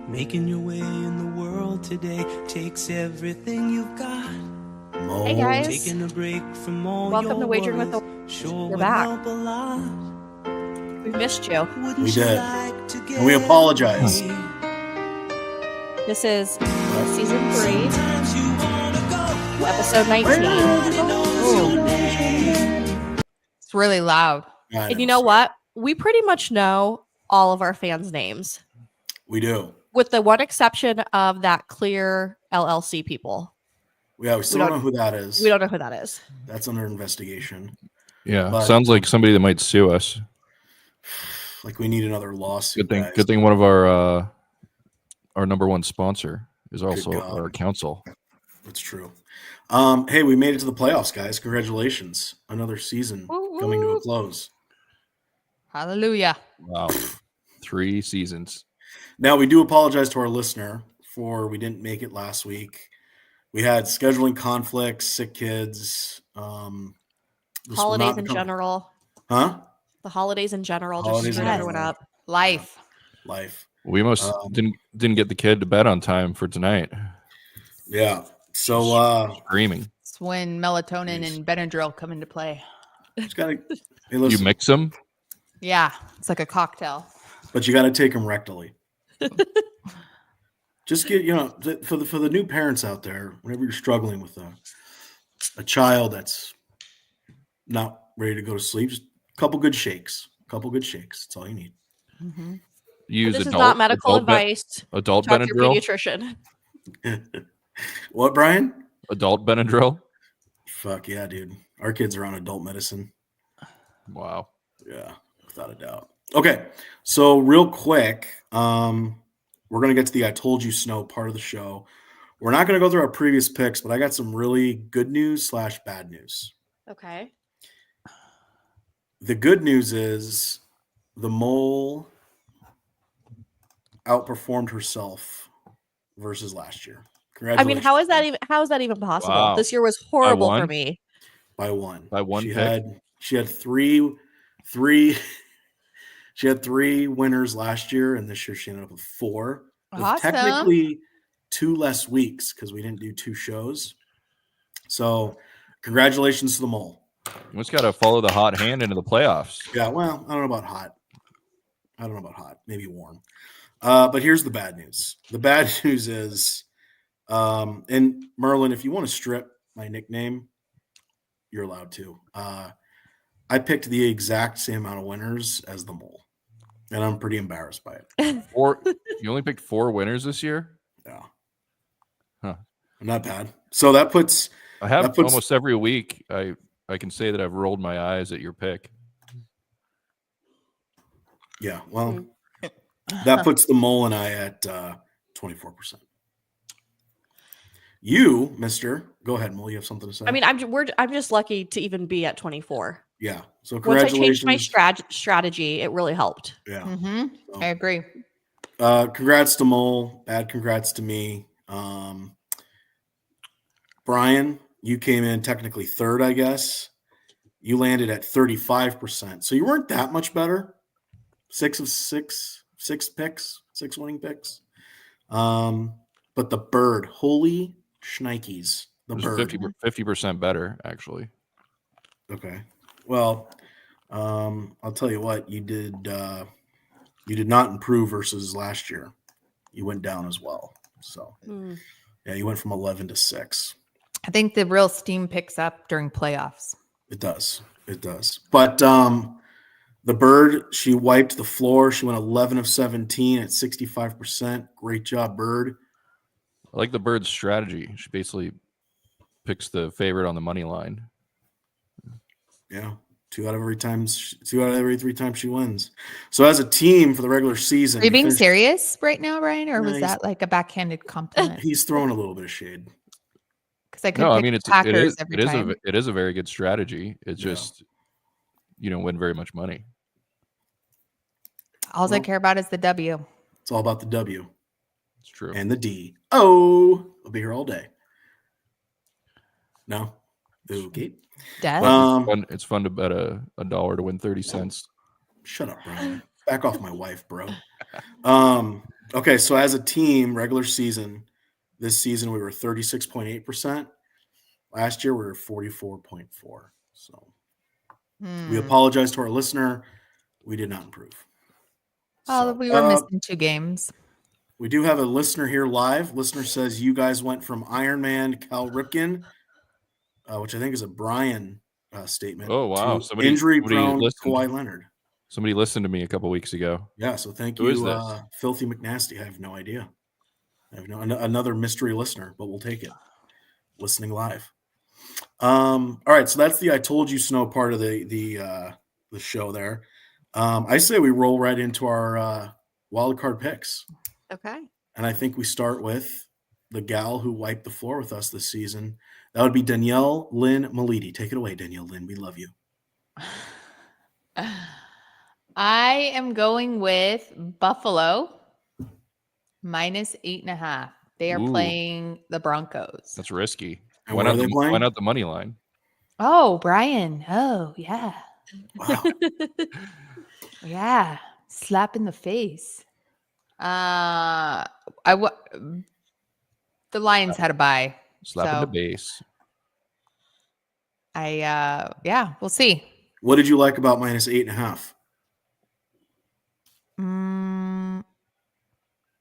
Making your way in the world today takes everything you've got. Hey guys, Taking a break from all welcome to Wagering with the sure We're back. help a lot. We missed you. We did. And we apologize. This is season 3, episode 19. It's really loud. And you know what? We pretty much know all of our fans' names. We do. With the one exception of that Clear LLC people. Yeah, we still don't know who that is. We don't know who that is. That's under investigation. Yeah, But- sounds like somebody that might sue us. Like we need another lawsuit. Good thing. guys. Good thing one of our number one sponsor is also God. our counsel. That's true. Hey, we made it to the playoffs, guys. Congratulations. Another season coming to a close. Hallelujah. Wow, 3 seasons. Now, we do apologize to our listener for we didn't make it last week. We had scheduling conflicts, sick kids. This will Holidays not in become- general. Huh? The holidays in general Holidays just in screwed general. everyone up. Life. Life. We almost didn't get the kid to bed on time for tonight. Yeah. So Screaming. It's when melatonin Jeez. and Benadryl come into play. just gotta hey, You listen, mix them. Yeah, it's like a cocktail. but you gotta take them rectally. Just get for the new parents out there, whenever you're struggling with a child that's not ready to go to sleep, just a couple good shakes. That's all you need. Mm-hmm. Use This is adult, not medical adult advice. adult Talk to your Benadryl. pediatrician. What, Brian? Adult Benadryl. Fuck yeah, dude. Our kids are on adult medicine. Wow. Yeah, without a doubt. Okay, so real quick, we're gonna get to the I told you snow part of the show. We're not gonna go through our previous picks, but I got some really good news / bad news. Okay. The good news is the mole outperformed herself versus last year. I Congratulations. mean, how is that even possible? Wow. This year was horrible for one? me. By one. By one She pick? had three she had 3 winners last year, and this year she ended up with 4. With Awesome. Technically 2 less weeks because we didn't do 2 shows. So congratulations to the mole. You just got to follow the hot hand into the playoffs. Yeah, well, I don't know about hot. Maybe warm. But here's the bad news. The bad news is, and Merlin, if you want to strip my nickname, you're allowed to. I picked the exact same amount of winners as the mole, and I'm pretty embarrassed by it. You only picked 4 winners this year? Yeah. Huh. Not bad. So that puts I have That puts- almost every week. I can say that I've rolled my eyes at your pick. yeah, well, that puts the mole and I at 24%. You, Mister, go ahead, Mole. You have something to say? I mean, I'm just lucky to even be at 24. yeah. So Once I congratulations. changed my strategy, it really helped. Yeah. Mm-hmm. So, I agree. congrats to Mole. Bad congrats to me. Brian, you came in technically third, I guess. You landed at 35%. So you weren't that much better. 6 of 6 picks, 6 winning picks. But the bird, holy shnikes. The It was bird. 50% better, actually. Okay. Well, I'll tell you what, you did not improve versus last year. You went down as well. So yeah, you went from 11 to 6. I think the real steam picks up during playoffs. It does. But the bird, she wiped the floor. She went 11 of 17 at 65%. Great job, bird. I like the bird's strategy. She basically picks the favorite on the money line. Yeah. 2 out of every 3 times she wins. So as a team for the regular season. Are you being finished- serious right now, Ryan? Or No, was he's- that like a backhanded compliment? He's throwing a little bit of shade. Because I could No, I pick mean the it Packers is every time. it is a very good strategy. It's Yeah. just you don't win very much money. All I Well- care about is the W. It's all about the W It's true. and the D. Oh, I'll be here all day. No? Okay. Dead. It's fun to bet a $1 to win 30 cents. Shut up, Brian. Back off my wife, bro. Okay, so as a team, regular season, this season we were 36.8%. Last year we were 44.4. So we apologize to our listener. We did not improve. Well, we were missing 2 games. We do have a listener here live. Listener says you guys went from Iron Man Cal Ripken, which I think is a Brian statement, Oh, wow. to injury-prone listened. Kawhi Leonard. Somebody listened to me a couple weeks ago. Yeah, so thank Who is you, this? Filthy McNasty. I have no idea. I have another mystery listener, but we'll take it. Listening live. All right, so that's the I told you snow part of the show there. I say we roll right into our wild card picks. Okay. And I think we start with the gal who wiped the floor with us this season. That would be Danielle Lynn Malidi. Take it away, Danielle Lynn. We love you. I am going with Buffalo -8.5. They are Ooh. playing the Broncos. That's risky. And where are they playing? Why not the money line? Oh, Brian. Oh, yeah. Wow. Yeah. Slap in the face. The Lions had a bye. Slap in So the base. yeah, we'll see. What did you like about -8.5?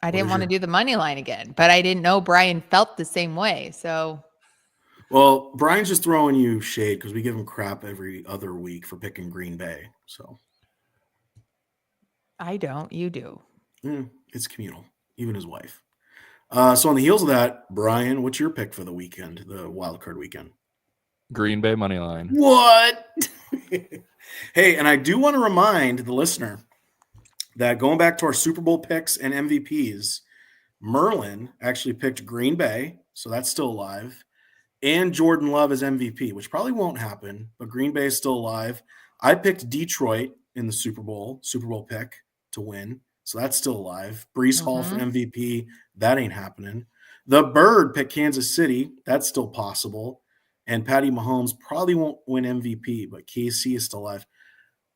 I didn't want to do the money line again, but I didn't know Brian felt the same way. So, well, Brian's just throwing you shade because we give him crap every other week for picking Green Bay. So I don't. You do. It's communal, even his wife. So on the heels of that, Brian, what's your pick for the weekend, the wild card weekend? Green Bay money line. What? Hey, and I do want to remind the listener that going back to our Super Bowl picks and MVPs, Merlin actually picked Green Bay, so that's still alive, and Jordan Love as MVP, which probably won't happen, but Green Bay is still alive. I picked Detroit in the Super Bowl pick to win, so that's still alive. Brees Hall for MVP, that ain't happening. The Bird picked Kansas City, that's still possible. And Patty Mahomes probably won't win MVP, but KC is still alive.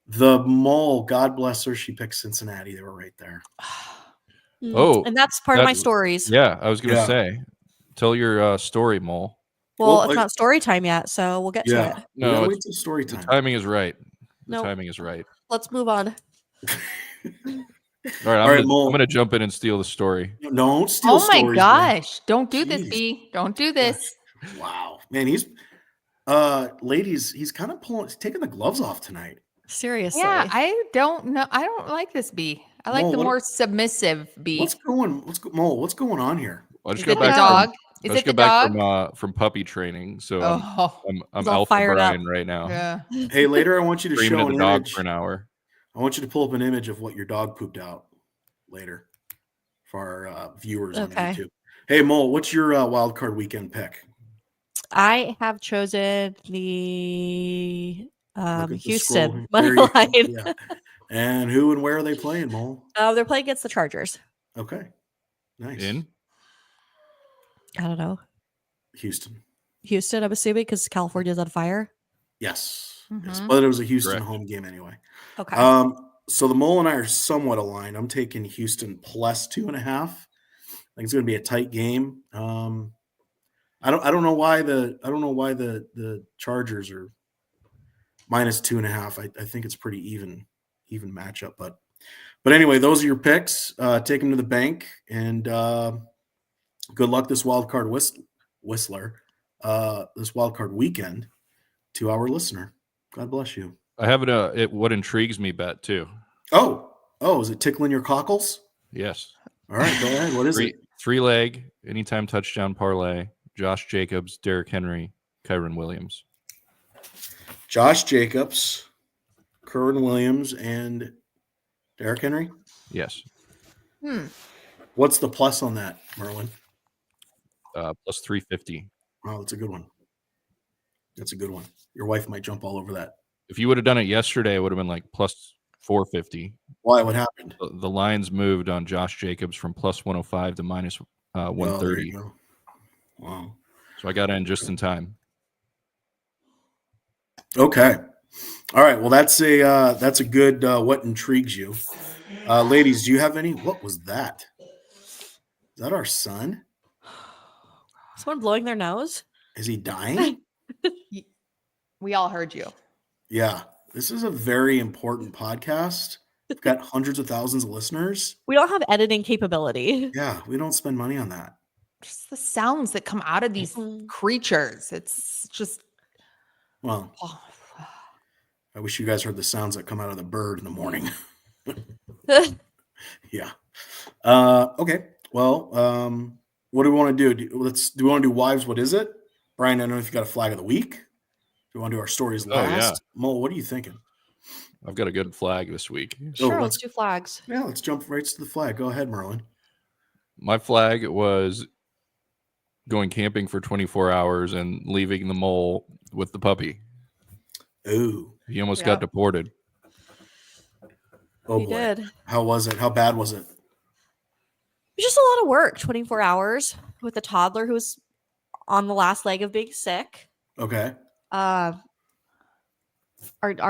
The Mole, God bless her, she picked Cincinnati. They were right there. Oh, and that's part of my stories. Yeah, I was going to say, tell your story, Mole. Well, it's not story time yet, so we'll get to it. No, wait till story time. The timing is right. Timing is right. Let's move on. All right, I'm going to jump in and steal the story. Don't steal stories. Oh my gosh. Don't do this, B. Don't do this. Wow. Man, he's ladies, he's kind of taking the gloves off tonight. Seriously. Yeah, I don't know. I don't like this B. I like the more submissive B. What's going on here? Is it the dog? Is it the dog? From puppy training. So I'm alpha Brian right now. Yeah. Hey, later I want you to show an dog for an hour. I want you to pull up an image of what your dog pooped out later for our viewers on YouTube. Hey, Mole, what's your wild card weekend pick? I have chosen the Houston money line. Yeah. And who and where are they playing, Mole? They're playing against the Chargers. Okay. Nice. I don't know. Houston, I'm assuming, because California's on fire. Yes. Yes. But it was a Houston home game anyway. Okay. So the Mole and I are somewhat aligned. I'm taking Houston plus 2.5. I think it's going to be a tight game. I don't know why the Chargers are minus 2.5. I think it's pretty even matchup, but anyway, those are your picks. Take them to the bank, and good luck this wild card whistler, this wild card weekend to our listener. God bless you. I have what intrigues me bet too. Oh, is it tickling your cockles? Yes. All right, go ahead. What is it? 3-leg anytime touchdown parlay. Josh Jacobs, Derrick Henry, Kyren Williams. Josh Jacobs, Kyren Williams, and Derrick Henry? Yes. What's the plus on that, Merlin? Plus 350. Oh, that's a good one. That's a good one. Your wife might jump all over that. If you would have done it yesterday, it would have been like plus 450. Why? What happened? The lines moved on Josh Jacobs from plus 105 to minus 130. Oh, wow. So I got in just in time. Okay. All right. Well, that's a good what intrigues you. Ladies, do you have any? What was that? Is that our son? Someone blowing their nose? Is he dying? We all heard you. Yeah. This is a very important podcast. We've got hundreds of thousands of listeners. We don't have editing capability. Yeah, we don't spend money on that. Just the sounds that come out of these creatures. It's just. Well, I wish you guys heard the sounds that come out of the bird in the morning. Yeah. Okay. Well, what do we want to do? Do we want to do wives? What is it? Brian, I don't know if you got a flag of the week. Do we want to do our stories last? yeah. Mo, what are you thinking? I've got a good flag this week. Sure, let's do flags. Yeah, let's jump right to the flag. Go ahead, Merlin. My flag was going camping for 24 hours and leaving the mole with the puppy. Ooh. He almost got deported. Oh, He boy. did. How was it? How bad was it? It was just a lot of work, 24 hours with a toddler who was on the last leg of being sick. Okay. Our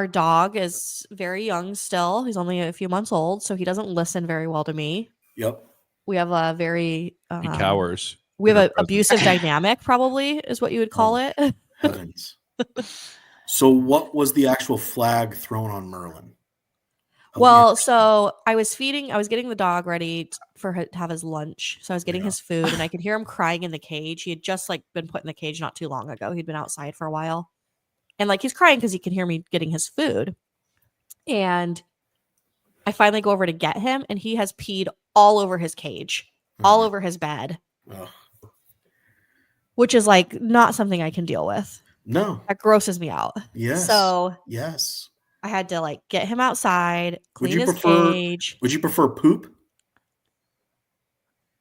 dog is very young still. He's only a few months old, so he doesn't listen very well to me. Yep. We have a very He cowers. we have in an her presence. abusive dynamic, probably is what you would call it. Heavens. So what was the actual flag thrown on Merlin? Well, so I was getting the dog ready to have his lunch. So I was getting his food and I could hear him crying in the cage. He had just been put in the cage not too long ago. He'd been outside for a while. And he's crying because he can hear me getting his food. And I finally go over to get him and he has peed all over his cage, all over his bed. Ugh. Which is not something I can deal with. No. That grosses me out. Yes. So yes. I had to get him outside, clean you his prefer- cage. Would you prefer poop?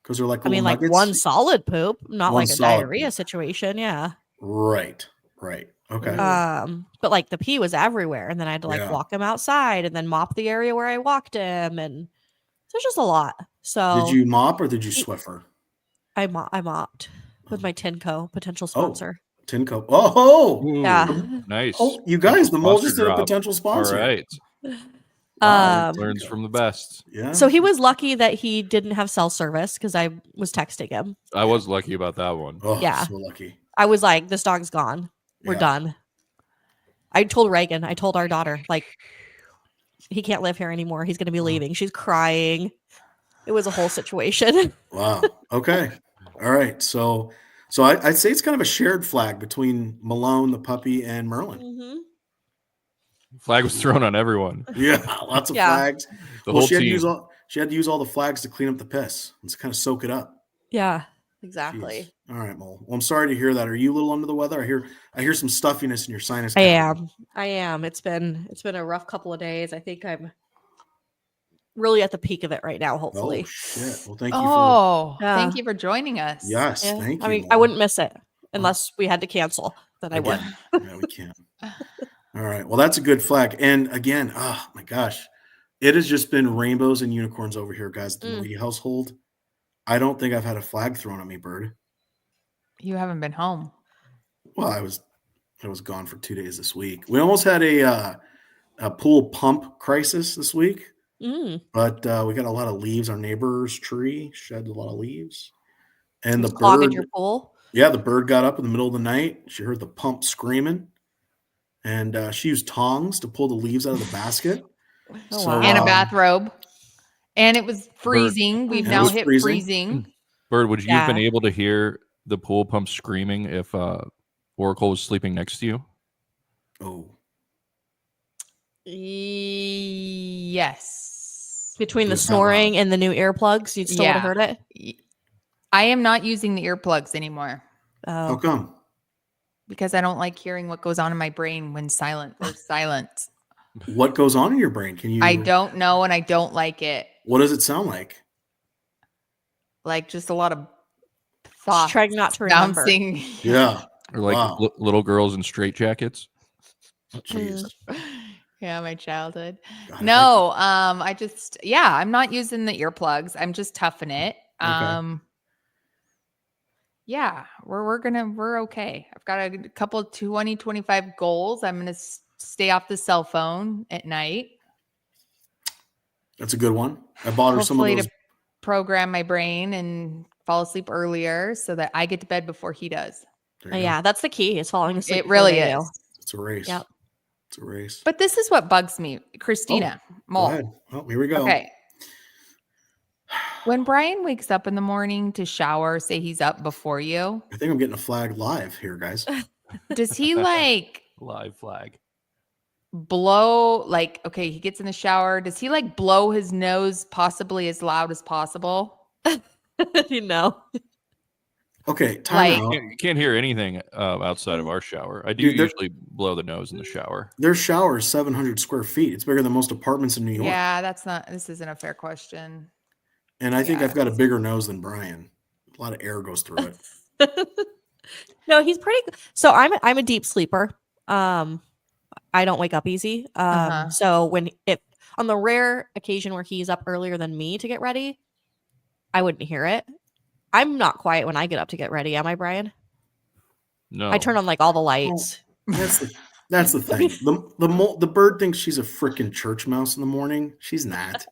Because they're I mean, nuggets? one solid poop, not One a solid diarrhea poop. situation. Yeah. Right. Okay. But the pee was everywhere, and then I had to Yeah. walk him outside, and then mop the area where I walked him, and so it's just a lot. So Did you mop or did you Swiffer? I mopped with my Tinco potential sponsor. Tinco. Oh, Yeah. Nice. oh, you guys, the mole Sponsor just did a drop. potential sponsor. All right. Wow. Learns from the best. Yeah. So he was lucky that he didn't have cell service because I was texting him. I was lucky about that one. Oh, Yeah. so lucky. I was like, "This dog's gone. We're Yeah. done." I told Reagan. I told our daughter, he can't live here anymore. He's going to be leaving. She's crying. It was a whole situation. Wow. Okay. All right. So I'd say it's kind of a shared flag between Malone, the puppy, and Merlin. Mm-hmm. Flag was thrown on everyone. Yeah, lots of Yeah. flags. The whole she had to team. use all the flags to clean up the piss and kind of soak it up. Yeah, exactly. Jeez. All right, Mole. Well, I'm sorry to hear that. Are you a little under the weather? I hear some stuffiness in your sinus. I cavity. am. It's been a rough couple of days. I think I'm really at the peak of it right now. Hopefully. Oh shit. Well, thank you Thank you for joining us. Yes, Yeah. thank you. I mean, I Mole. wouldn't miss it unless we had to cancel. Then I would. Again. Yeah, we can't. All right. Well, that's a good flag. And again, oh my gosh, it has just been rainbows and unicorns over here, guys. At the Moody household. I don't think I've had a flag thrown at me, Bird. You haven't been home. Well, I was gone for 2 days this week. We almost had a pool pump crisis this week, but we got a lot of leaves. Our neighbor's tree shed a lot of leaves, and the clogging bird. your pool. Yeah, the bird got up in the middle of the night. She heard the pump screaming, and she used tongs to pull the leaves out of the basket. Oh, So, wow. And a bathrobe. And it was freezing. We've It now was hit freezing. freezing. Bird, would you have been Yeah. able to hear the pool pump screaming if Oracle was sleeping next to you? Oh, Yes. Between the It was that snoring loud. and the new earplugs, you'd still would have heard it. I am not using the earplugs anymore how Oh, come? because I don't like hearing what goes on in my brain when there's silence. What goes on in your brain? Can you? I don't know and I don't like it. What does it sound like? Like just a lot of just thoughts trying not to remember. bouncing. Yeah. Or like Wow. little girls in straitjackets? Jeez. Yeah, my childhood. God, No, I'm not using the earplugs. I'm just toughing it. Okay. Yeah, we're okay. I've got a couple of 2025 goals. I'm going to stay off the cell phone at night. That's a good one. I bought her some of Hopefully those. to program my brain and fall asleep earlier so that I get to bed before he does. There you go. Yeah, that's the key. Is falling asleep. It before really they is. do. It's a race. Yep. It's a race. But this is what bugs me, Christina. Go Mole. ahead. Well, here we go. Okay. When Brian wakes up in the morning to shower, say he's up before you, I think I'm getting a flag live here, guys. does he like Live flag. blow, like, okay, he gets in the shower. Does he like blow his nose possibly as loud as possible? You know. Okay, time out. You can't hear anything outside of our shower. I do Dude, usually blow the nose in the shower. Their shower is 700 square feet. It's bigger than most apartments in New York. Yeah, this isn't a fair question. And I think Yeah. I've got a bigger nose than Brian. A lot of air goes through it. No, he's pretty. So I'm a deep sleeper. I don't wake up easy. So when on the rare occasion where he's up earlier than me to get ready, I wouldn't hear it. I'm not quiet when I get up to get ready, am I, Brian? No. I turn on like all the lights. That's the thing. The bird thinks she's a freaking church mouse in the morning. She's not.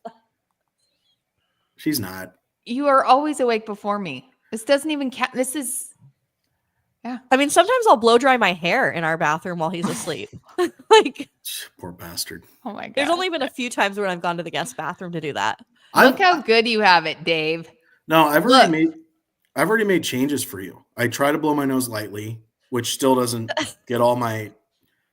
She's not. You are always awake before me. This doesn't even count. This is, I mean, sometimes I'll blow dry my hair in our bathroom while he's asleep. Like, Poor bastard. oh my God. there's only been a few times when I've gone to the guest bathroom to do that. Look how good you have it, Dave. No, I've already made changes for you. I try to blow my nose lightly, which still doesn't get all my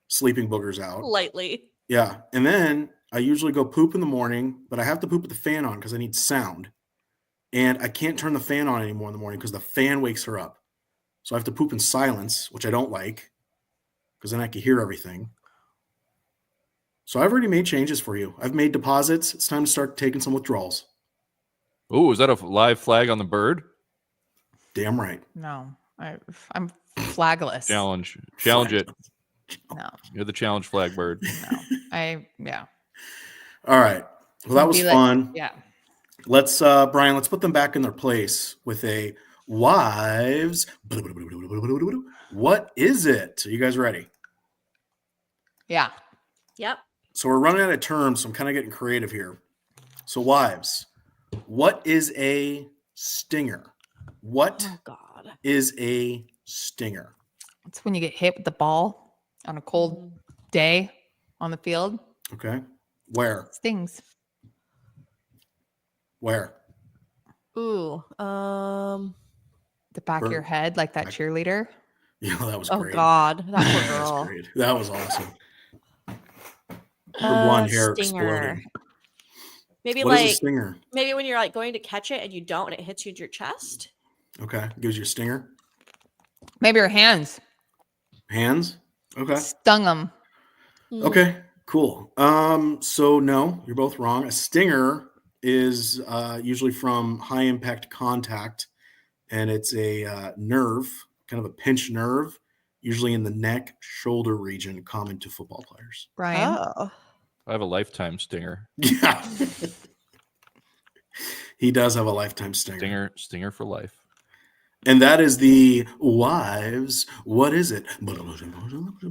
sleeping boogers out. Lightly. Yeah. And then I usually go poop in the morning, but I have to poop with the fan on because I need sound. And I can't turn the fan on anymore in the morning because the fan wakes her up. So I have to poop in silence, which I don't like because then I can hear everything. So I've already made changes for you. I've made deposits. It's time to start taking some withdrawals. Oh, is that a live flag on the bird? Damn right. No, I'm flagless. Challenge it. No, You're the challenge flag bird. no, yeah. All right. Well, that was fun. Yeah. Let's, Brian, let's put them back in their place with a wives. What is it? Are you guys ready? Yeah. Yep. So we're running out of terms, so I'm kind of getting creative here. So wives, what is a stinger? What Oh God. is a stinger? It's when you get hit with the ball on a cold day on the field. Okay. Where? Stings. Where? Ooh. The back of your head, like that cheerleader. Yeah, that was Oh great. God. That poor That girl. was great. That was awesome. Her blonde hair stinger. exploded. Maybe What is a like stinger? maybe when you're like going to catch it and you don't, and it hits you in your chest. Okay. Gives you a stinger. Maybe her hands Hands? Okay. stung them. Okay, cool. So no, you're both wrong. A stinger is usually from high impact contact, and it's a nerve, kind of a pinched nerve, usually in the neck, shoulder region, common to football players. Brian. Oh. I have a lifetime stinger. Yeah. He does have a lifetime stinger. Stinger for life. And that is the wives. What is it?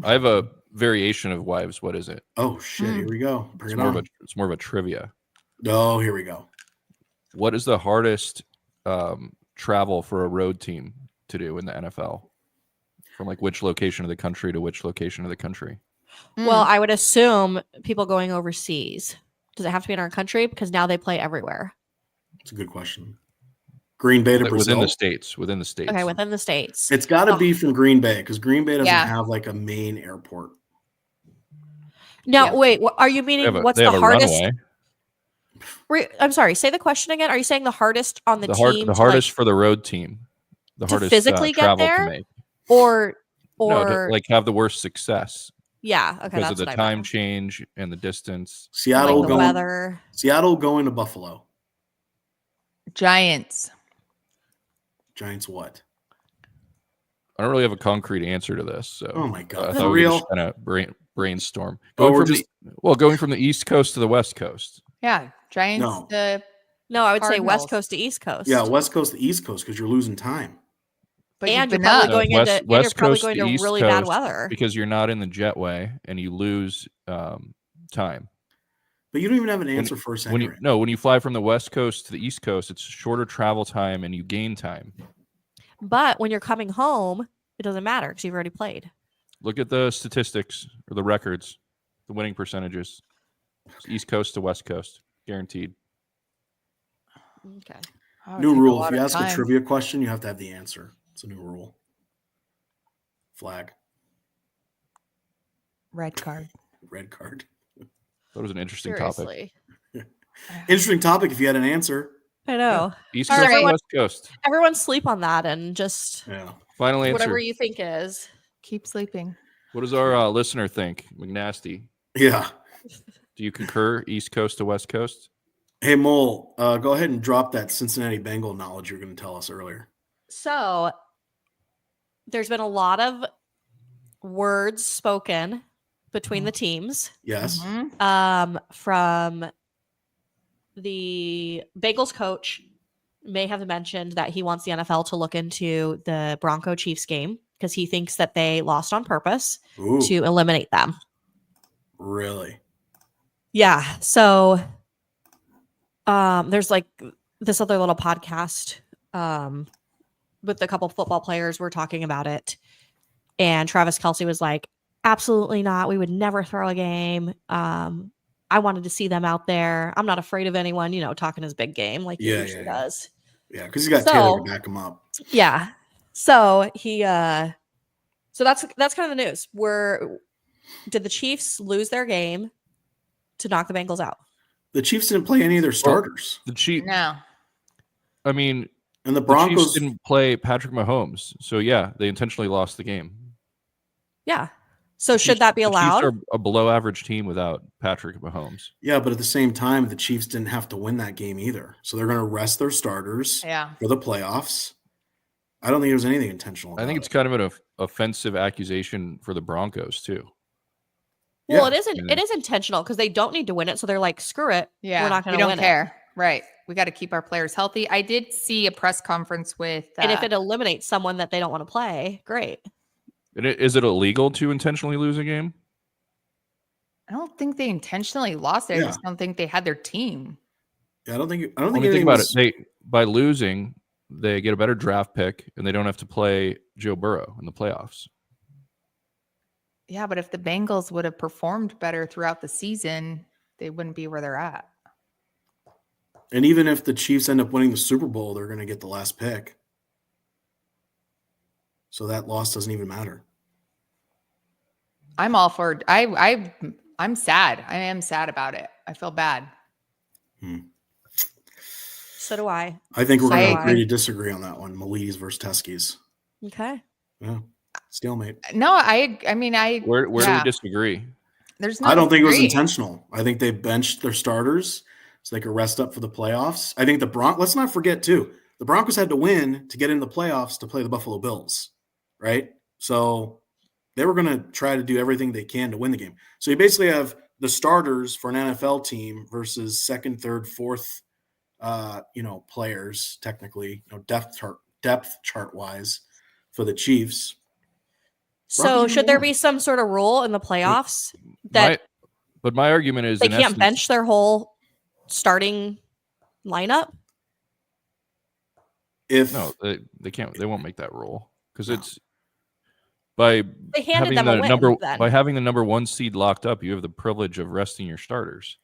I have a variation of wives. What is it? Oh shit! Here we go. Bring It's it more on. it's more of a trivia. Oh, here we go. What is the hardest travel for a road team to do in the NFL? From like which location of the country to which location of the country? Well, I would assume people going overseas. Does it have to be in our country? Because now they play everywhere. It's a good question. Green Bay to Brazil. Within the states. Within the states. Okay, within the states. It's got to be from Green Bay because Green Bay doesn't Yeah. have like a main airport. Now, Yeah. wait, are you meaning what's the hardest? I'm sorry. Say the question again. Are you saying the hardest on the team? The hardest for the road team. The to hardest physically get travel there? to make. or No, to, like have the worst success yeah, okay, because that's of the what I time meant. change and the distance. Seattle Like the going. weather. Seattle going to Buffalo. Giants. Giants what? I don't really have a concrete answer to this. So Oh my God, I for thought we could real? just kind of brainstorm. Oh, Going we're from going from the East Coast to the West Coast. Yeah. Giants. No. No, I would say Cardinals. West Coast to East Coast. Yeah, West Coast to East Coast because you're losing time. But and you've you're been probably up. going West- into and West you're probably Coast going to to East really bad Coast. weather. Because you're not in the jetway and you lose time. But you don't even have an answer for us anyway. When you fly from the West Coast to the East Coast, it's shorter travel time and you gain time. But when you're coming home, it doesn't matter because you've already played. Look at the statistics or the records, the winning percentages. It's East Coast to West Coast, guaranteed. Okay. New rule: if you ask a trivia question, you have to have the answer. It's a new rule. Flag. Red card. Red card. That was an interesting topic. Interesting topic if you had an answer. I know. East Coast or West Coast? Everyone sleep on that and just Final answer. Whatever you think is. Keep sleeping. What does our listener think? McNasty. Yeah. Do you concur East Coast to West Coast? Hey, Mole, go ahead and drop that Cincinnati Bengal knowledge you were going to tell us earlier. So there's been a lot of words spoken between the teams. Yes. From the Bengals coach may have mentioned that he wants the NFL to look into the Bronco Chiefs game because he thinks that they lost on purpose to eliminate them. Really? Yeah. So there's like this other little podcast with a couple football players were talking about it. And Travis Kelce was like, absolutely not. We would never throw a game. I wanted to see them out there. I'm not afraid of anyone, talking his big game like he usually does. Yeah, because he's got Taylor to back him up. Yeah. So he so that's kind of the news. Did the Chiefs lose their game to knock the Bengals out? The Chiefs didn't play any of their starters. No. I mean, and the Broncos Chiefs didn't play Patrick Mahomes. So yeah, they intentionally lost the game. Yeah. So should that be allowed? The Chiefs are a below average team without Patrick Mahomes. Yeah, but at the same time, the Chiefs didn't have to win that game either. So they're going to rest their starters for the playoffs. I don't think there was anything intentional. I think it's kind of an offensive accusation for the Broncos too. Well, it isn't. It is intentional because they don't need to win it. So they're like, screw it. Yeah, we're not going to win care. Right. We got to keep our players healthy. I did see a press conference with. And if it eliminates someone that they don't want to play, great. And is it illegal to intentionally lose a game? I don't think they intentionally lost it. I just don't think they had their team. Yeah, I don't think. Think about it. By losing, they get a better draft pick, and they don't have to play Joe Burrow in the playoffs. Yeah, but if the Bengals would have performed better throughout the season, they wouldn't be where they're at. And even if the Chiefs end up winning the Super Bowl, they're going to get the last pick. So that loss doesn't even matter. I'm all for I'm sad. I am sad about it. I feel bad. So do I. I think we're going to agree to disagree on that one. Malise versus Teskies. Okay. Yeah. Stalemate. No, I mean, where do we disagree? There's no. I don't think it was intentional. I think they benched their starters so they could rest up for the playoffs. I think the Broncos. Let's not forget too. The Broncos had to win to get into the playoffs to play the Buffalo Bills, right? So they were going to try to do everything they can to win the game. So you basically have the starters for an NFL team versus second, third, fourth, players technically, depth chart wise for the Chiefs. So should there be some sort of rule in the playoffs that? But my argument is they can't bench their whole starting lineup. They can't. They won't make that rule because it's by having the number one seed locked up. You have the privilege of resting your starters.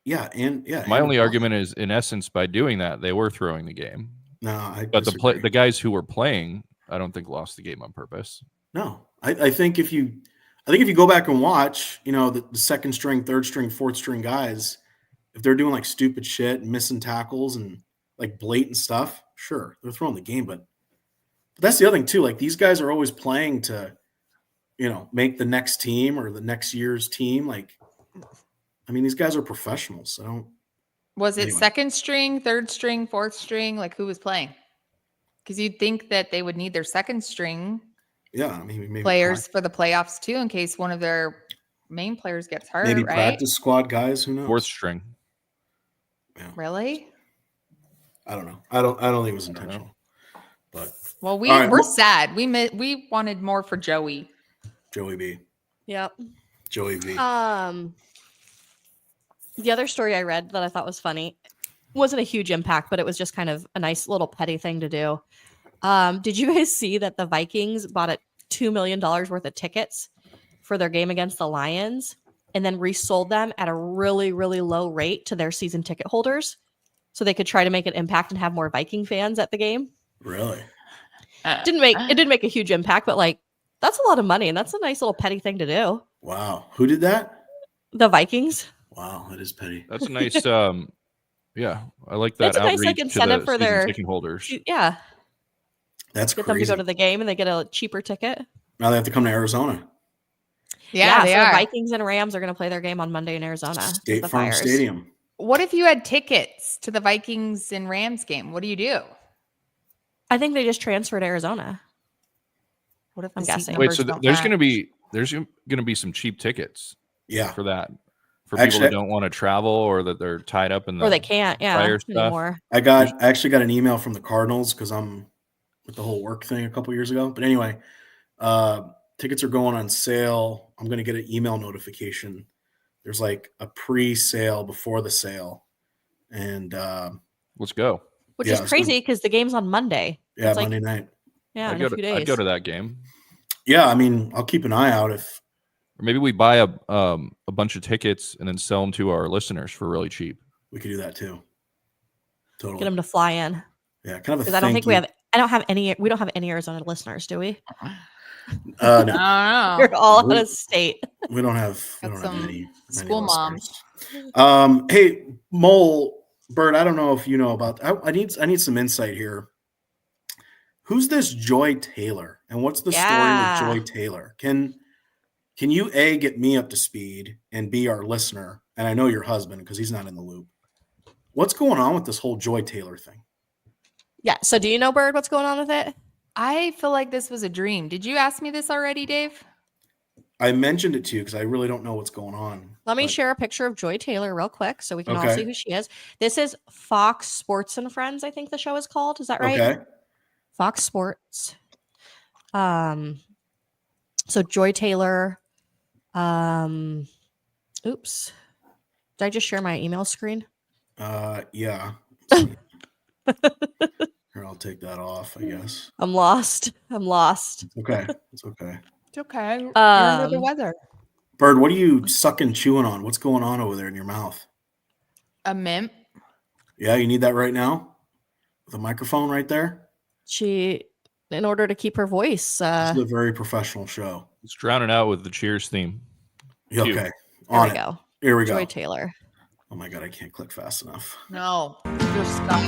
My only argument is, in essence, by doing that, they were throwing the game. No, but the guys who were playing, I don't think lost the game on purpose. No, I think if you go back and watch, the second string, third string, fourth string guys, if they're doing like stupid shit, missing tackles and like blatant stuff, sure, they're throwing the game. But that's the other thing too. Like these guys are always playing to, make the next team or the next year's team. Like, I mean, these guys are professionals. Was it second string, third string, fourth string? Like who was playing? Because you'd think that they would need their second string. Yeah, maybe players for the playoffs too, in case one of their main players gets hurt. Maybe right? Practice squad guys. Who knows? Fourth string. Yeah. Really? I don't know. I don't think it was intentional. But we're sad. We wanted more for Joey. Joey B. Yep. Joey B. The other story I read that I thought was funny wasn't a huge impact, but it was just kind of a nice little petty thing to do. Did you guys see that the Vikings bought $2 million worth of tickets for their game against the Lions and then resold them at a really, really low rate to their season ticket holders so they could try to make an impact and have more Viking fans at the game? Really? It didn't make a huge impact, but like that's a lot of money and that's a nice little petty thing to do. Wow. Who did that? The Vikings. Wow, that is petty. That's a nice. Yeah, I like that It's a nice outreach like to incentive the for season their ticket holders. Yeah, That's get them to crazy. go to the game and they get a cheaper ticket. Now they have to come to Arizona. Yeah, they so are. the Vikings and Rams are going to play their game on Monday in Arizona. with State the Farm Fires. Stadium. What if you had tickets to the Vikings and Rams game? What do you do? I think they just transferred to Arizona. What if I'm the seat guessing. Wait, numbers so don't there's match? going to be some cheap tickets Yeah. for that for people Actually, that don't want to travel or that they're tied up in the Or they can't, fire stuff. anymore. I actually got an email from the Cardinals because I'm with the whole work thing a couple years ago. But anyway, tickets are going on sale. I'm going to get an email notification. There's like a pre-sale before the sale. And Let's go. Which Yeah, is it's crazy because the game's on Monday. yeah, It's like, Monday night. yeah, I'd in go a few days. I'd go to that game. Yeah, I mean, I'll keep an eye out if Or maybe we buy a bunch of tickets and then sell them to our listeners for really cheap. we could do that too. Totally. Get them to fly in. Yeah, kind of a Because I don't think we we don't have any Arizona listeners, do we? No, I don't know. You're all out of state. we don't have, Got some many school listeners. Hey, Mole Bird, I don't know if you know about. I need some insight here. Who's this Joy Taylor, and what's the Yeah. story with Joy Taylor? Can you A, get me up to speed, and B, our listener, and I know your husband because he's not in the loop. What's going on with this whole Joy Taylor thing? Yeah. So do you know, Bird, what's going on with it? I feel like this was a dream. Did you ask me this already, Dave? I mentioned it to you because I really don't know what's going on. Let me but- share a picture of Joy Taylor real quick so we can all Okay. see who she is. This is Fox Sports and Friends, I think the show is called. Is that right? Okay. Fox Sports. So Joy Taylor. Oops. Did I just share my email screen? Yeah. Here, I'll take that off, I guess. I'm lost. It's okay. It's okay. It's okay. You're under the Um, weather. Bird, what are you sucking, chewing on? What's going on over there in your mouth? A mint. Yeah, you need that right now? With a microphone right there? She, in order to keep her voice, This is a very professional show. Let's drown it out with the Cheers theme. Yeah, Cute. okay. there On we it. go. Here we Joy go. Taylor. Oh my God, I can't click fast enough. No. You're stuck.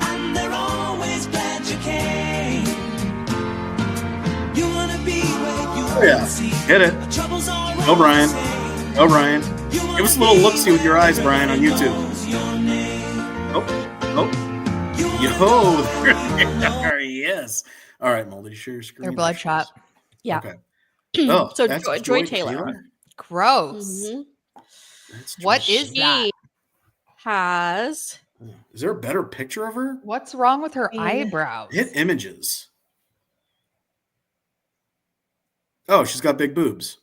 And they're always glad you came. You wanna be where you Oh, yeah. see. Hit it. The troubles are Go, Brian. all the Go, Brian. same. You wanna Give us a little be look-see with your where eyes, Brian, on YouTube. knows your name. Oh, You wanna yo. be where There he is. All right, Mo, did you share your screen? They're bloodshot. Yeah. Okay. Oh, So that's Joy Taylor. Gross. Mhm. That's What Joy is Taylor. that? She has Is there a better picture of her? What's wrong with her Mm. eyebrows? Hit images. Oh, she's got big boobs.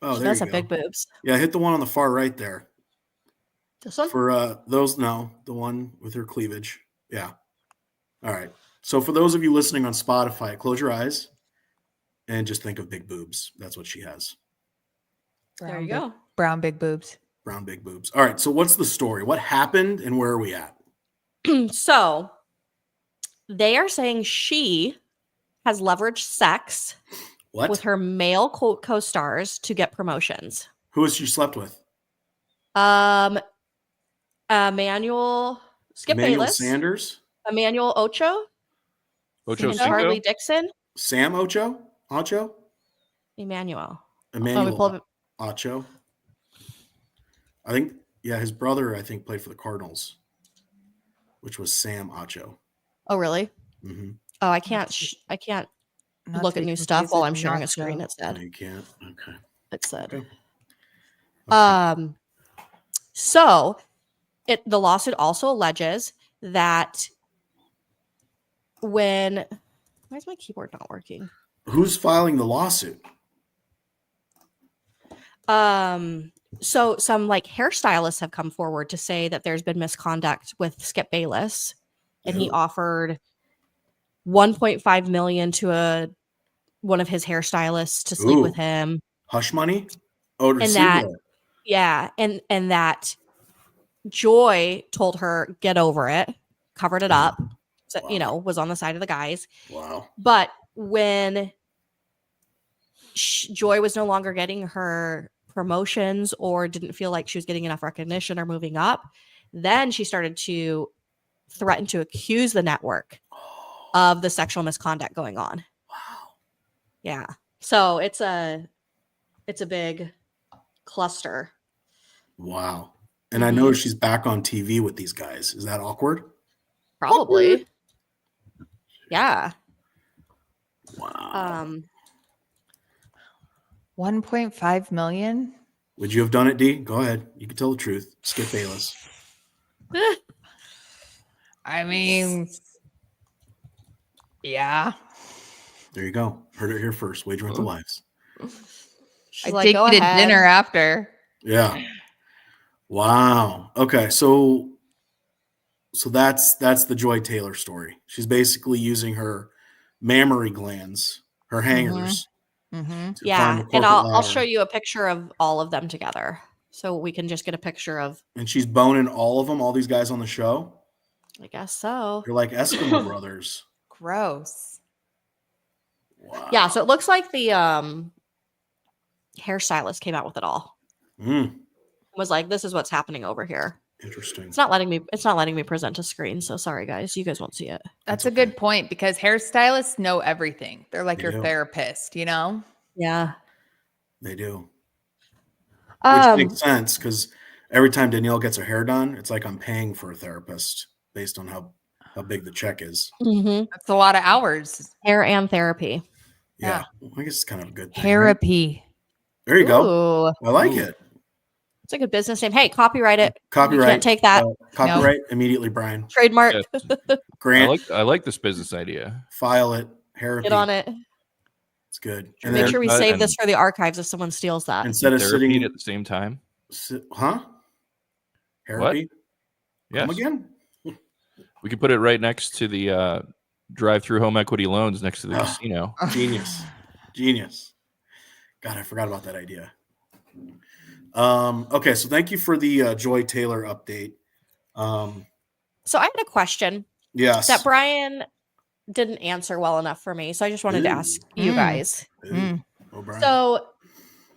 Oh, she there does you have go. big boobs. Yeah, hit the one on the far right there. This one? For those, no, the one with her cleavage. Yeah. All right. So for those of you listening on Spotify, close your eyes and just think of big boobs. That's what she has. There you go. Brown big boobs. Brown big boobs. All right. So what's the story? What happened and where are we at? So they are saying she has leveraged sex What? with her male co-stars to get promotions. Who has she slept with? Emmanuel Skip Emmanuel Bayless, Sanders? Emmanuel Ocho, Ocho and Cinco? Charlie Dixon. Sam Ocho? Ocho? Emmanuel. Emmanuel pulled it- Ocho? I think, yeah, his brother, I think, played for the Cardinals, which was Sam Ocho. Oh, really? Mm-hmm. Oh, I can't. I can't look at new stuff while I'm sharing a screen. It No, said. you can't. Okay. It said. Okay. So the lawsuit also alleges that why is my keyboard not working? Who's filing the lawsuit? So some like hairstylists have come forward to say that there's been misconduct with Skip Bayless, and he Ew. offered 1.5 million to one of his hairstylists to sleep with Ooh. him, Hush money? Oh, to and sleep that with her. yeah, and that Joy told her get over it, covered it up, so, Wow. was on the side of the guys. Wow. But when Joy was no longer getting her promotions or didn't feel like she was getting enough recognition or moving up, then she started to threaten to accuse the network of the sexual misconduct going on. Wow. Yeah. So it's a big cluster. Wow. And I know she's back on TV with these guys. Is that awkward? Probably. Yeah. Wow. 1.5 million. Would you have done it, D? Go ahead. You can tell the truth. Skip Bayless. I mean, yeah. There you go. Heard it here first. Wager with the lives. She's I like, take go you to ahead. dinner after. Yeah. Wow. Okay. So that's the Joy Taylor story. She's basically using her mammary glands, her hangers, Mm-hmm. to climb Yeah, the and corporate I'll ladder. show you a picture of all of them together, so we can just get a picture of. And she's boning all of them, all these guys on the show. I guess so. They're like Eskimo brothers. Gross. Wow. Yeah, so it looks like the hairstylist came out with it all. Was like, this is what's happening over here. Interesting. It's not letting me present a screen, so sorry guys, you guys won't see it. That's That's a okay. good point because hairstylists know everything. They're like They your do. therapist, you know? Yeah. They do. Which Um makes sense because every time Danielle gets her hair done, it's like I'm paying for a therapist based on how big the check is. mhm. That's a lot of hours. Hair and therapy. Yeah. Well, I guess it's kind of a good thing. Right? Therapy. There you go. Ooh, I like Ooh. it. It's a good business name. Hey, copyright it. Copyright. You can't take that. Copyright immediately, Brian. Trademark. Yeah. Grant. I like this business idea. File it. Therapy. Get on it. It's good. Sure. And Make then sure we and- save this for the archives if someone steals that. instead of Therapy sitting, at the same time. huh? Therapy. Yes. Come again? We could put it right next to the drive-through home equity loans next to the Oh. casino. Genius. Genius. God, I forgot about that idea. Okay, so thank you for the Joy Taylor update. So I had a question Yes. that Brian didn't answer well enough for me. So I just wanted to ask you guys. Ooh. Oh, Brian. So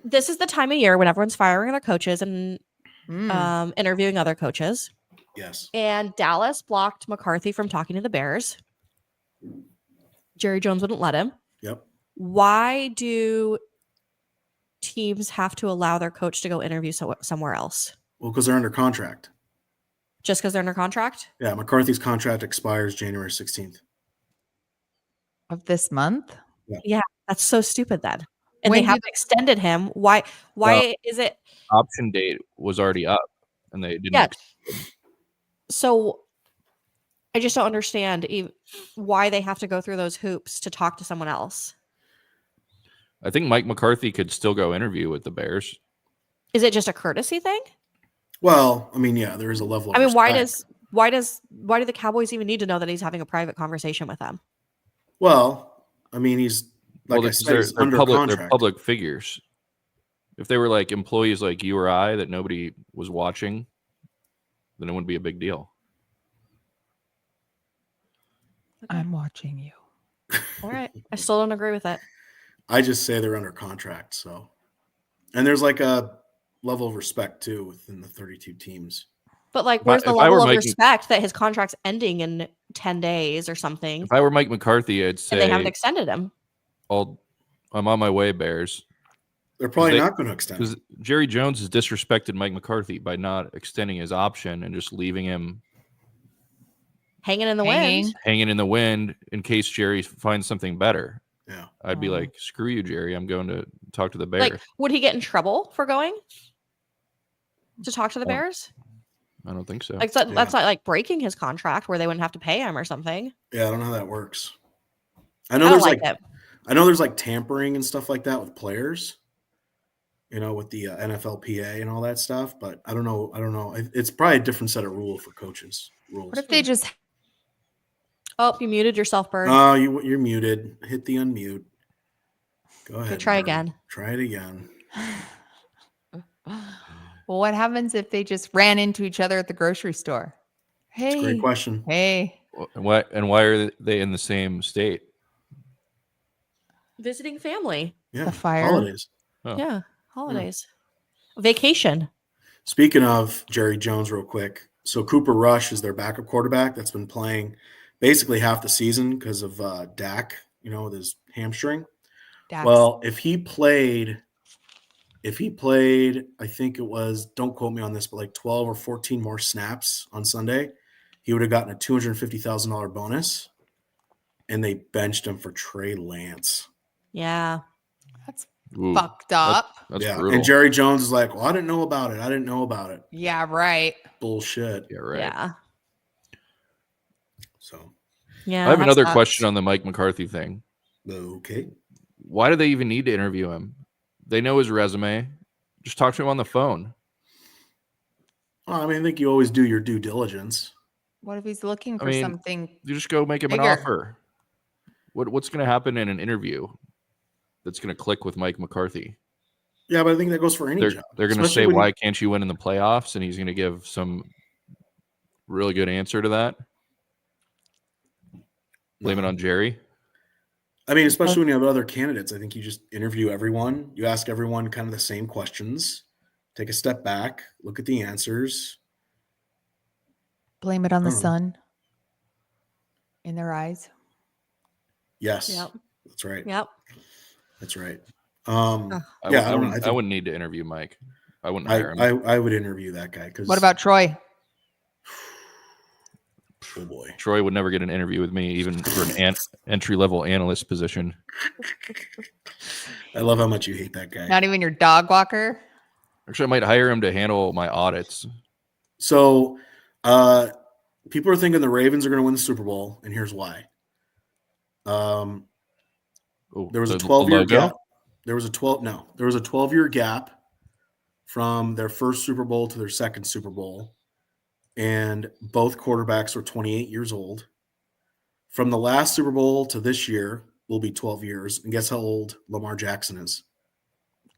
this is the time of year when everyone's firing their coaches and Mm. interviewing other coaches. Yes. And Dallas blocked McCarthy from talking to the Bears. Jerry Jones wouldn't let him. Yep. Why do teams have to allow their coach to go interview somewhere else? Well, because they're under contract. Just because they're under contract? Yeah, McCarthy's contract expires January 16th. Of this month? That's so stupid then. And When they do haven't extended him. Why is it? Option date was already up, and they didn't. Yeah. So I just don't understand why they have to go through those hoops to talk to someone else. I think Mike McCarthy could still go interview with the Bears. Is it just a courtesy thing? Well, I mean, yeah, there is a level of why respect. do the Cowboys even need to know that he's having a private conversation with them? Well, I mean, he's like I said, he's under they're contract. public figures. If they were like employees like you or I that nobody was watching, then it wouldn't be a big deal. I'm watching you. All right. I still don't agree with it. I just say they're under contract. So, and there's like a level of respect too within the 32 teams. But like, where's the if I were level of Mike- respect that his contract's ending in 10 days or something, If I were Mike McCarthy, I'd and they haven't say extended him? I'm on my way, Bears. They're probably they- not going to extend Because it. Jerry Jones has disrespected Mike McCarthy by not extending his option and just leaving him Hanging in the Hanging. wind. hanging in the wind in case Jerry finds something better. Yeah. I'd be Oh. like, screw you, Jerry. I'm going to talk to the Bears. Like, would he get in trouble for going to talk to the Oh. Bears? I don't think so. Like, that's not like breaking his contract where they wouldn't have to pay him or something. Yeah, I don't know how that works. I I know don't there's like like it. I know there's like tampering and stuff like that with players. with the NFLPA and all that stuff. But I don't know. It's probably a different set of rules for coaches. Rules. What if they just Oh, you muted yourself, Bird. Oh, you're muted. Hit the unmute. Go ahead. try Bird. again. Try it again. Well, what happens if they just ran into each other at the grocery store? Hey, It's a great question. Hey, And why are they in the same state? Visiting family. Yeah. The fire. Holidays. Oh. Yeah. Holidays. Vacation. Speaking of Jerry Jones, real quick. So Cooper Rush is their backup quarterback that's been playing basically half the season because of Dak, with his hamstring. Dax. Well, if he played, I think it was, don't quote me on this, but like 12 or 14 more snaps on Sunday, he would have gotten a $250,000 bonus, and they benched him for Trey Lance. Yeah. That's Ooh, fucked up. That's yeah, brutal. and Jerry Jones is like, well, I didn't know about it. Yeah, right. Bullshit. Yeah, right. Yeah. So, Yeah. I have that another sucks. question on the Mike McCarthy thing. okay. Why do they even need to interview him? They know his resume. Just talk to him on the phone. Well, I mean, I think you always do your due diligence. What if he's looking for mean, something? You just go make him Bigger. an offer. What's going to happen in an interview that's going to click with Mike McCarthy? Yeah, but I think that goes for any job. They're going to Especially say, when- why can't you win in the playoffs? And he's going to give some really good answer to that. Blame it on Jerry. I mean, especially when you have other candidates, I think you just interview everyone. You ask everyone kind of the same questions. Take a step back, look at the answers. Blame it on the Oh. sun in their eyes. Yes, Yep. that's right. Yep. That's right. I wouldn't need to interview Mike. I wouldn't hire him. I would interview that guy because. What about Troy? Oh boy, Troy would never get an interview with me, even for an entry-level analyst position. I love how much you hate that guy. Not even your dog walker? Actually, I might hire him to handle my audits. So, people are thinking the Ravens are going to win the Super Bowl, and here's why. Oh, There was a the 12-year logo? gap. There was a 12-year gap from their first Super Bowl to their second Super Bowl, and both quarterbacks were 28 years old. From the last Super Bowl to this year will be 12 years, and guess how old Lamar Jackson is?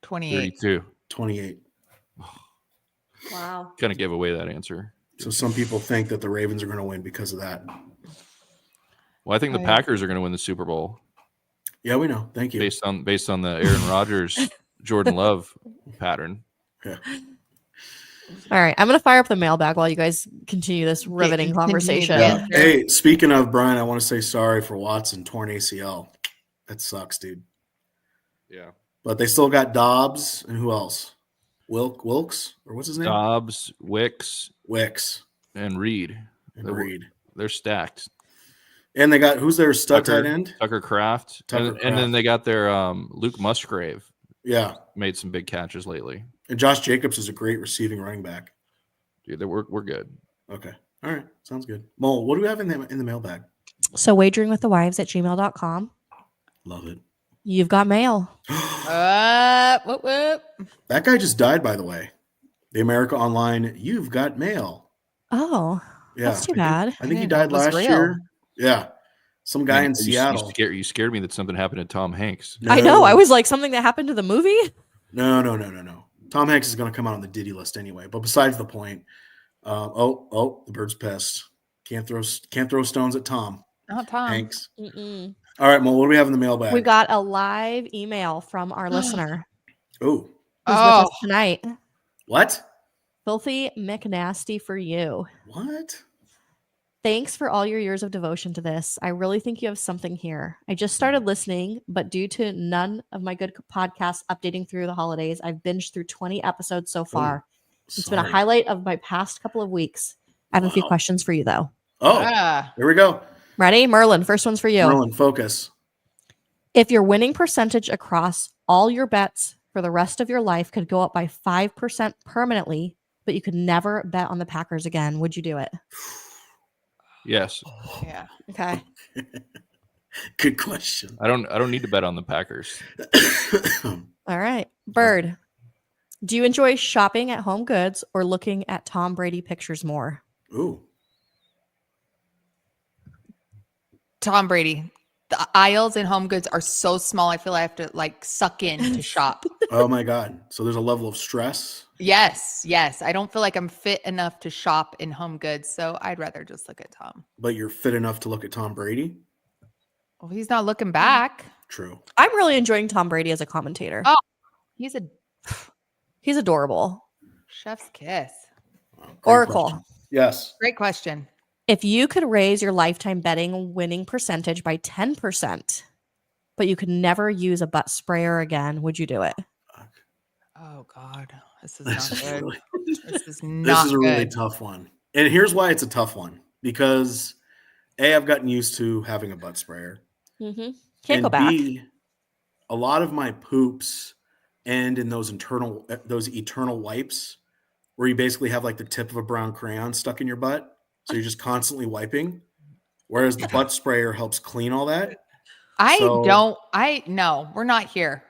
28. 32. 28. Wow. Kind of gave away that answer. So some people think that the Ravens are going to win because of that. Well, I think the Right. Packers are going to win the Super Bowl Yeah, we know. Thank you. based on the Aaron Rodgers, Jordan Love pattern. Yeah. All right. I'm going to fire up the mailbag while you guys continue this riveting continue conversation. the Yeah. answer. Hey, speaking of Brian, I want to say sorry for Watson torn ACL. That sucks, dude. Yeah. But they still got Dobbs and who else? Wilkes or what's his name? Dobbs, Wicks, Wicks and Reed. and Reed. They're stacked. And they got who's their stud tight end? Tucker Kraft. Tucker And then Kraft. they got their Luke Musgrave. Yeah. Made some big catches lately. And Josh Jacobs is a great receiving running back. Dude, we're good. Okay. All right. Sounds good. Mo, what do we have in the mailbag? So wageringwiththewives@gmail.com. Love it. You've got mail. Whoop, whoop. That guy just died, by the way. The America Online, you've got mail. Oh, Yeah. that's too I bad. think he didn't died know it was last real. year. Yeah. Some guy in You Seattle. scared me that something happened to Tom Hanks. I know. I was like, something that happened to the movie? No. Tom Hanks is going to come out on the Diddy list anyway. But besides the point, the bird's pissed. Can't throw stones at Tom Not Tom. Hanks. Mm-mm. All right, Mo, what do we have in the mailbag? We got a live email from our listener Oh, who's with Oh, us tonight. what? Filthy McNasty for you. What? Thanks for all your years of devotion to this. I really think you have something here. I just started listening, but due to none of my good podcasts updating through the holidays, I've binged through 20 episodes so far. It's been a Sorry. highlight of my past couple of weeks. I have a few Wow. questions for you, though. Oh, ah. here we go. Ready? Merlin, first one's for you. Merlin, focus. If your winning percentage across all your bets for the rest of your life could go up by 5% permanently, but you could never bet on the Packers again, would you do it? Yes. Yeah. Okay. Good question. I don't need to bet on the Packers. All right. Bird, Do you enjoy shopping at Home Goods or looking at Tom Brady pictures more? Ooh. Tom Brady. The aisles in Home Goods are so small. I feel I have to like suck in to shop. Oh my God. So there's a level of stress. Yes. I don't feel like I'm fit enough to shop in Home Goods, so I'd rather just look at Tom. But you're fit enough to look at Tom Brady? Well, he's not looking back. True. I'm really enjoying Tom Brady as a commentator. Oh. He's a He's adorable. chef's kiss. Great Oracle. question. Yes. Great question. If you could raise your lifetime betting winning percentage by 10%, but you could never use a butt sprayer again, would you do it? Oh God, this is This not is good. really, This is this not is a really good. tough one. And here's why it's a tough one. Because A, I've gotten used to having a butt sprayer. Mm-hmm. Can't And go back. B, a lot of my poops end in those eternal wipes where you basically have like the tip of a brown crayon stuck in your butt. So you're just constantly wiping. Whereas the butt sprayer helps clean all that. No, we're not here.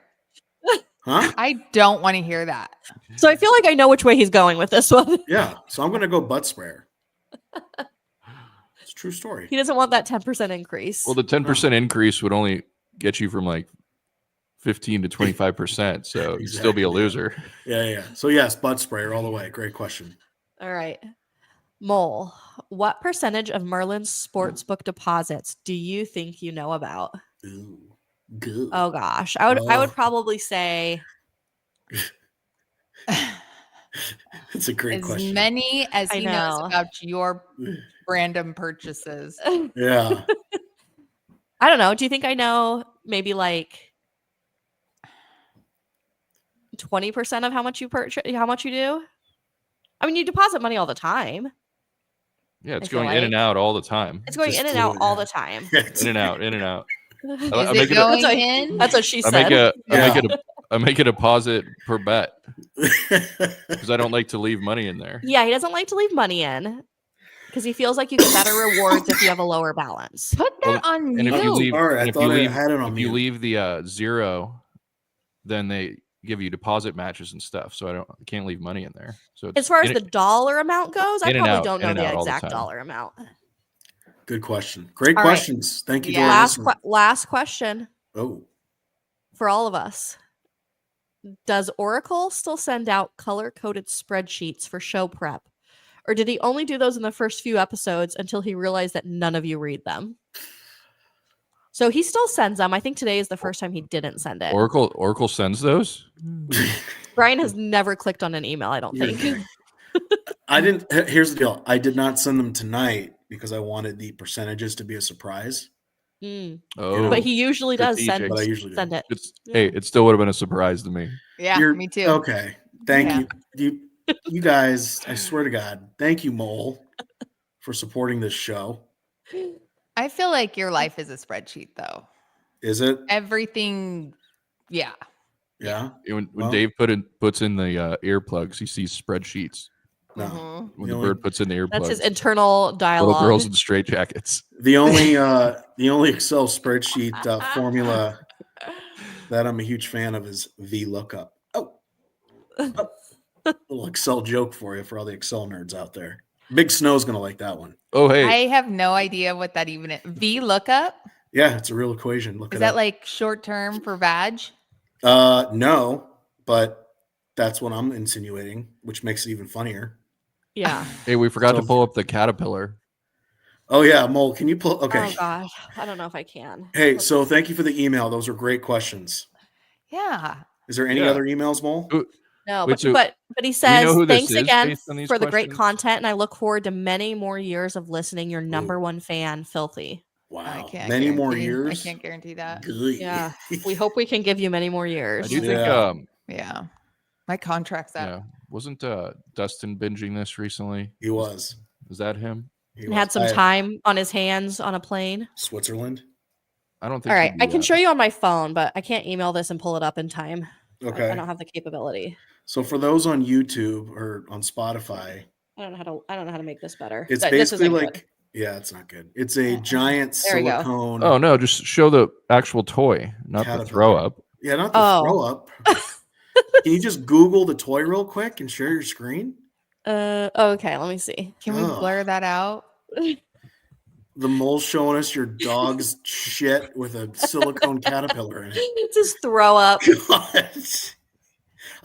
Huh? I don't want to hear that. So I feel like I know which way he's going with this one. Yeah. So I'm going to go butt sprayer. It's a true story. He doesn't want that 10% increase. Well, the 10% increase would only get you from like 15 to 25%. So you'd still be a Exactly. loser. Yeah. So yes, butt sprayer all the way. Great question. All right. Mole, what percentage of Merlin's sportsbook deposits do you think you know about? Ooh, good. Oh gosh. I would Oh. probably say It's a great As question. many as I he knows know. about your random purchases. Yeah. I don't know. Do you think I know maybe like 20% of how much you do? I mean, you deposit money all the time. Yeah, it's I feel going in and like. out all the time. It's going Just in and do out it, all yeah. the time. In and out, in and out. Is I'm it making a- going That's what- in? That's what she I said. make a deposit per bet because I don't like to leave money in there. Yeah, he doesn't like to leave money in because he feels like you get better rewards if you have a lower balance. Put that Well, on And mute. if you leave, Sorry, I and if thought you I leave, had it on if you mute. leave the zero, then they give you deposit matches and stuff. So I can't leave money in there. So it's As far as in- the dollar amount goes, I in and probably out, don't in know and the out all the exact time. dollar amount. Good question. Great All right. questions. Thank you, Yeah. Jordan. Last question Oh, for all of us. Does Oracle still send out color-coded spreadsheets for show prep? Or did he only do those in the first few episodes until he realized that none of you read them? So he still sends them. I think today is the first time he didn't send it. Oracle sends those. Brian has never clicked on an email, I don't You're think. kidding. I didn't. Here's the deal. I did not send them tonight because I wanted the percentages to be a surprise. Mm. Oh, But he usually does send, strategic. But I usually do. send it. Hey, it still would have been a surprise to me. Yeah, You're- me too. Okay. Thank Yeah. you. You guys, I swear to God, thank you, Mole, for supporting this show. I feel like your life is a spreadsheet, though. Is it? Everything, yeah. Yeah. When Well- Dave puts in the earplugs, he sees spreadsheets. No. Mhm. When The the only- bird puts in the earplugs, That's his internal little dialogue. girls in straitjackets. The only Excel spreadsheet formula that I'm a huge fan of is VLOOKUP. Oh. Little Excel joke for you for all the Excel nerds out there. Big Snow's gonna like that one. Oh, hey, I have no idea what that even is. VLOOKUP? Yeah, it's a real equation. Look Is it that up. like short term for vag? No, but that's what I'm insinuating, which makes it even funnier. Yeah. hey, we forgot to So- pull up the caterpillar. Oh yeah, Mole, can you pull? Okay. Oh gosh. I don't know if I can. Hey, Let's so see. thank you for the email. Those were great questions. Yeah. Is there any Yeah. other emails, Mole? Ooh, No, Wait, but, so but he know says who this thanks is again based on these for the great questions? content, and I look forward to many more years of listening. Your number one fan, Filthy. Wow. I can't Many more guarantee- years. I can't guarantee that. Good. Yeah. We hope we can give you many more I years. do think, Yeah. Yeah. My contract's up. yeah, wasn't Dustin binging this recently? He was. Is that him? He And had was. some I- time on his hands on a plane. Switzerland. I don't think. All he'd right, do I can that. show you on my phone, but I can't email this and pull it up in time. Okay. I don't have the capability. So for those on YouTube or on Spotify, I don't know how to make this better. it's This basically isn't like good. yeah, it's not good. It's a giant There we go. silicone. Oh no, just show the actual toy, not the Caterpillar. throw up. Yeah, not the Oh. throw up. Can you just Google the toy real quick and share your screen? Okay, let me see. Can we Ugh. blur that out? The mole's showing us your dog's shit with a silicone caterpillar in it. Just throw up. God.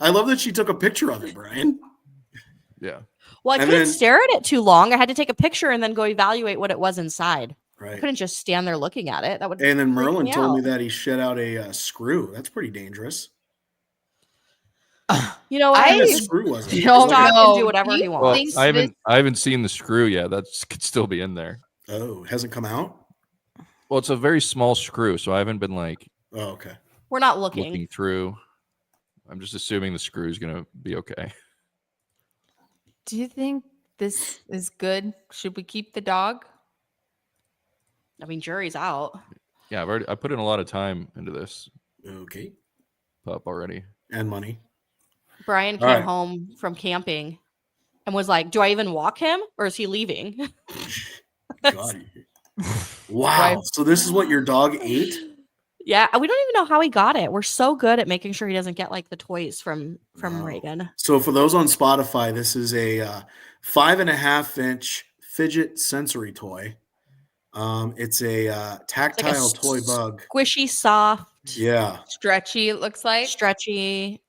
I love that she took a picture of it, Brian. Yeah. Well, I And couldn't then- stare at it too long. I had to take a picture and then go evaluate what it was inside. I Right. couldn't just stand there looking at it. That would. And then freak Merlin me told me out. that he shit out a screw. That's pretty dangerous. You know what? What kind of I screw was it? don't Dog can know. do whatever Do he you wants. Well, think I haven't seen the screw yet. That could still be in there. Oh, it hasn't come out? Well, it's a very small screw, so I haven't been like Oh, okay. We're not looking. looking through. I'm just assuming the screw is gonna be okay. Do you think this is good? Should we keep the dog? I mean, jury's out. Yeah, I put in a lot of time into this Okay. pup already. And money. Brian All came right. home from camping and was like, "Do I even walk him, or is he leaving?" God. Wow. So this is what your dog ate? Yeah, we don't even know how he got it. We're so good at making sure he doesn't get like the toys from Wow. Reagan. So for those on Spotify, this is a 5.5-inch fidget sensory toy. It's a tactile toy bug. Squishy, soft, Yeah. Stretchy, it looks like. stretchy.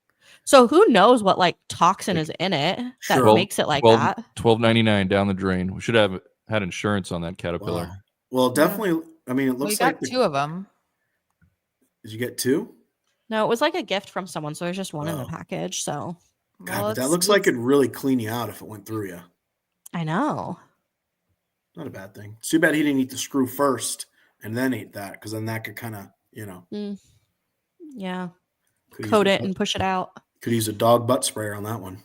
So who knows what like toxin is in it that Sure. makes it like that? $12.99 down the drain. We should have had insurance on that Caterpillar. Wow. Well, definitely. I mean, it We looks got like. two of them. Did you get two? No, it was like a gift from someone, so there's just one in the Oh. package. So God, but that looks like it'd really clean you out if it went through you. I know. Not a bad thing. It's too bad he didn't eat the screw first and then ate that, because then that could kind of, Yeah. could Coat use it and push it out. could use a dog butt sprayer on that one.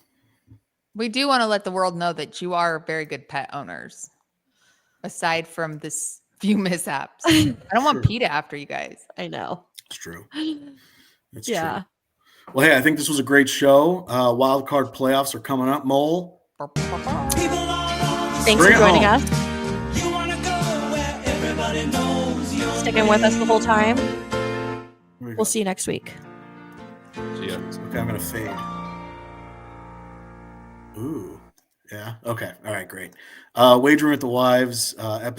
We do want to let the world know that you are very good pet owners, aside from this few mishaps. I don't want Sure. PETA after you guys. I know. It's true. It's Yeah. true. Well, hey, I think this was a great show. Wild card playoffs are coming up, Mole. People all over Thanks Bring for it joining home. us, you wanna go where everybody knows your sticking with us the whole time. Here we go. We'll see you next week. So yeah. Okay, I'm gonna fade. Ooh, yeah. Okay. All right. Great. Wagering with the Wives episode.